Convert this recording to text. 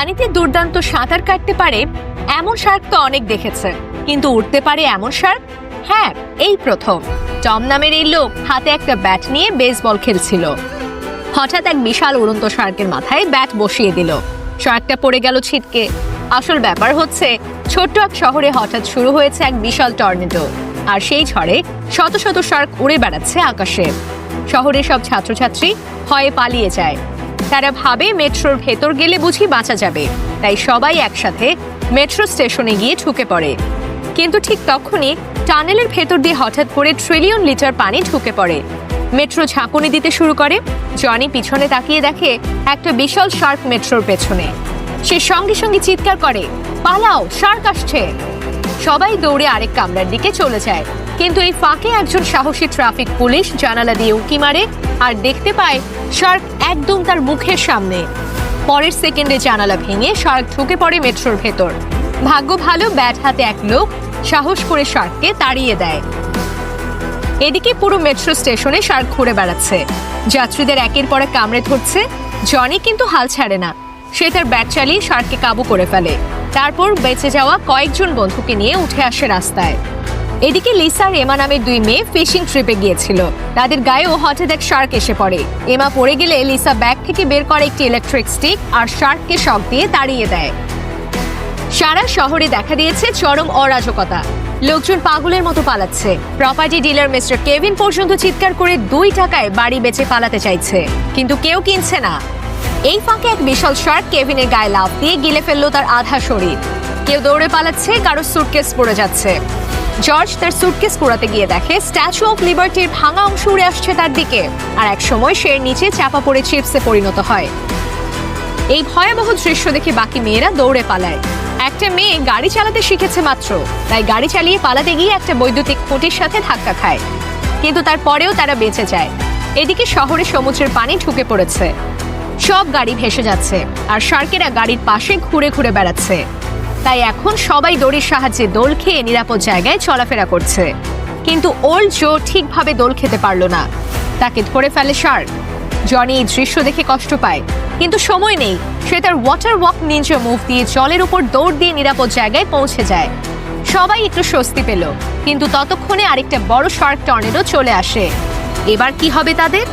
পানিতে দুর্দান্ত সাঁতার কাটতে পারে এমন শার্ক তো অনেক দেখেছে, কিন্তু উঠতে পারে এমন শার্ক? হ্যাঁ, এই প্রথম। টম নামের এই লোক হাতে একটা ব্যাট নিয়ে বেসবল খেলছিল। হঠাৎ এক বিশাল উড়ন্ত শার্কের মাথায় ব্যাট বসিয়ে দিল। শার্কটা পড়ে গেল ছিটকে। আসল ব্যাপার হচ্ছে, ছোট্ট এক শহরে হঠাৎ শুরু হয়েছে এক বিশাল টর্নেডো, আর সেই ঝড়ে শত শত শার্ক উড়ে বেড়াচ্ছে আকাশে। শহরের সব ছাত্রছাত্রী ভয়ে পালিয়ে যায়। তারা ভাবে মেট্রোর ভেতর গেলে বুঝি বাঁচা যাবে, তাই সবাই একসাথে মেট্রো স্টেশনে গিয়ে ঢুকে পড়ে। কিন্তু ঠিক তখনই টানেলের ভেতর দিয়ে হঠাৎ করে ট্রিলিয়ন লিটার পানি ঢুকে পড়ে। মেট্রো ঝাঁকুনি দিতে শুরু করে। জনি পিছনে তাকিয়ে দেখে একটা বিশাল শার্ক মেট্রোর পেছনে। সে সঙ্গে সঙ্গে চিৎকার করে, পালাও, শার্ক আসছে। সবাই দৌড়ে আরেক কামরার দিকে চলে যায়, কিন্তু এই ফাঁকে একজন সাহসী ট্রাফিক পুলিশ জানালা দিয়ে উঁকি মারে আর দেখতে পায় শার্ক একদম তার মুখের সামনে। পরের সেকেন্ডে জানালা ভেঙে শার্ক ঢুকে পড়ে মেট্রোর ভেতর। ভাগ্য ভালো, ব্যাট হাতে এক লোক সাহস করে শার্ককে তাড়িয়ে দেয়। এদিকে পুরো মেট্রো স্টেশনে শার্ক ঘুরে বেড়াচ্ছে, যাত্রীদের একের পর এক কামড়ে ধরছে। জনি কিন্তু হাল ছাড়ে না। সে তার ব্যাট চালিয়ে শার্ককে কাবু করে ফেলে। তারপর বেঁচে যাওয়া কয়েকজন বন্ধুকে নিয়ে উঠে আসে রাস্তায়। এদিকে লিসা আর এমা নামের দুই মেয়ে ফিশিং ট্রিপে গিয়েছিল। তাদের গায়েও হঠাৎ এক শার্ক এসে পড়ে। এমা পড়ে গেলে লিসা ব্যাগ থেকে বের করে একটি ইলেকট্রিক স্টিক আর শার্ককে শক দিয়ে তাড়িয়ে দেয়। সারা শহরে দেখা দিয়েছে চরম অরাজকতা। লোকজন পাগলের মতো পালাচ্ছে। প্রপার্টি ডিলার মিস্টার কেভিন পর্যন্ত চিৎকার করে 2 টাকায় বাড়ি বেচে পালাতে চাইছে, কিন্তু কেউ কিনছে না। এই ফাঁকে এক বিশাল শার্ক কেভিনের গায়ে লাফ দিয়ে গিলে ফেললো তার আধা শরীর। কেউ দৌড়ে পালাচ্ছে, কারো সুটকেস পড়ে যাচ্ছে। জর্জ তার সুটকেস পোড়াতে গিয়ে দেখে স্ট্যাচু অফ লিবার্টির ভাঙা অংশ উড়ে আসছে তার দিকে, আর এক সময় সে নিচে চাপা পড়ে চিপসে পরিণত হয়। এই ভয়াবহ দৃশ্য দেখে বাকি মেয়েরা দৌড়ে পালায়। একটা মেয়ে গাড়ি চালাতে শিখেছে মাত্র, তাই গাড়ি চালিয়ে পালাতে গিয়ে একটা বৈদ্যুতিক খুঁটির সাথে ধাক্কা খায়, কিন্তু তারপরেও তারা বেঁচে যায়। এদিকে শহরে সমুদ্রের পানি ঢুকে পড়েছে। সব গাড়ি ভেসে যাচ্ছে, আর শার্কেরা গাড়ির পাশে ঘুরে ঘুরে বেড়াচ্ছে। তাই এখন সবাই দড়ির সাহায্যে দোল খেয়ে নিরাপদ জায়গায় চলাফেরা করছে। কিন্তু ওল্ড জো ঠিকভাবে দোল খেতে পারল না। তাকে ধরে ফেলে শার্ক। জনি এই দৃশ্য দেখে কষ্ট পায়, কিন্তু সময় নেই। সে তার ওয়াটার ওয়াক নিনজা মুভ দিয়ে জলের উপর দৌড় দিয়ে নিরাপদ জায়গায় পৌঁছে যায়। সবাই একটু স্বস্তি পেল, কিন্তু ততক্ষণে আরেকটা বড় শার্ক টর্নেডো চলে আসে। এবার কি হবে তাদের?